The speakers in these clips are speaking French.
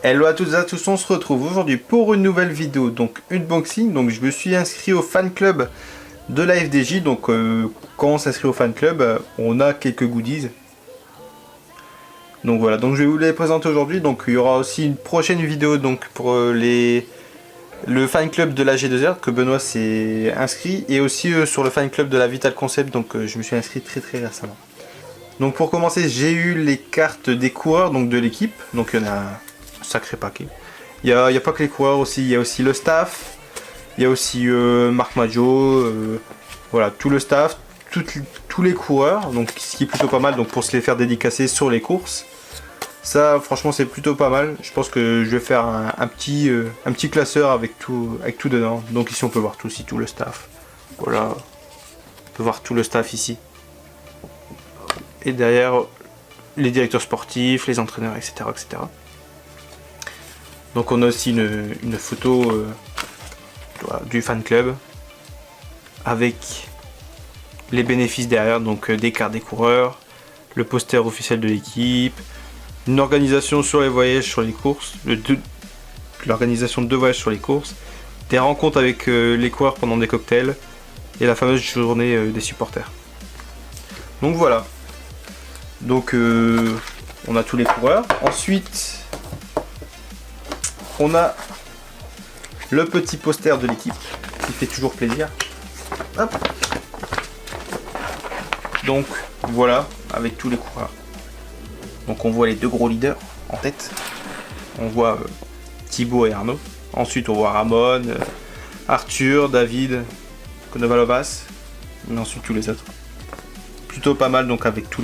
Hello à toutes et à tous, on se retrouve aujourd'hui pour une nouvelle vidéo, donc unboxing. Donc je me suis inscrit au fan club de la FDJ. Donc quand on s'inscrit au fan club, on a quelques goodies. Donc voilà, donc je vais vous les présenter aujourd'hui. Donc il y aura aussi une prochaine vidéo donc pour le fan club de la G2R que Benoît s'est inscrit, et aussi sur le fan club de la Vital Concept. Donc je me suis inscrit très récemment. Donc pour commencer, j'ai eu les cartes des coureurs donc de l'équipe. Donc il y en a un sacré paquet. Il y a pas que les coureurs aussi, il y a aussi le staff. Il y a aussi Marc Maggio, voilà, tout le staff, tous les coureurs, donc ce qui est plutôt pas mal donc pour se les faire dédicacer sur les courses. Ça franchement c'est plutôt pas mal. Je pense que je vais faire un petit classeur avec tout dedans. Donc ici on peut voir tout le staff. Voilà. On peut voir tout le staff ici. Et derrière les directeurs sportifs, les entraîneurs, etc. Donc on a aussi une photo du fan club avec les bénéfices derrière, donc des cartes des coureurs, le poster officiel de l'équipe, une organisation sur les voyages, sur les courses, l'organisation de 2 voyages sur les courses, des rencontres avec les coureurs pendant des cocktails et la fameuse journée des supporters. Donc voilà. Donc on a tous les coureurs. Ensuite on a le petit poster de l'équipe qui fait toujours plaisir. Hop. Donc voilà, avec tous les coureurs. Donc on voit les 2 gros leaders en tête. On voit Thibaut et Arnaud. Ensuite on voit Ramon, Arthur, David, Konovalovas. Et ensuite tous les autres. Plutôt pas mal, donc avec tous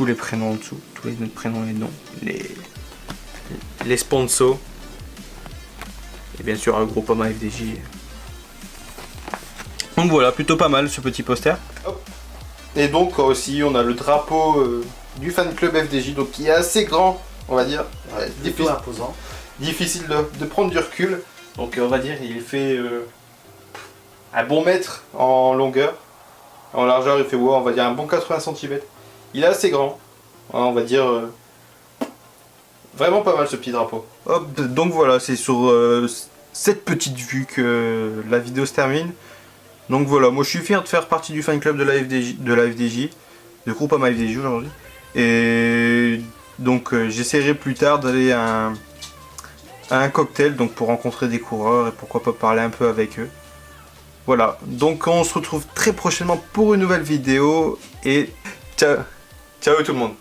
les prénoms en dessous. Tous les prénoms et noms. Les sponsors. Et bien sûr le groupe Oma FDJ. Donc voilà, plutôt pas mal ce petit poster. Hop. Et donc aussi on a le drapeau du fan club FDJ, donc qui est assez grand, on va dire. Ouais, difficile de prendre du recul. Donc on va dire il fait un bon mètre en longueur. En largeur il fait on va dire un bon 80 cm. Il est assez grand. On va dire vraiment pas mal ce petit drapeau. Hop, donc voilà, c'est sur cette petite vue que la vidéo se termine. Donc voilà, moi je suis fier de faire partie du fan club de la FDJ, de groupe Ama FDJ aujourd'hui. Et donc j'essaierai plus tard d'aller à un cocktail donc pour rencontrer des coureurs et pourquoi pas parler un peu avec eux. Voilà, donc on se retrouve très prochainement pour une nouvelle vidéo et ciao tout le monde.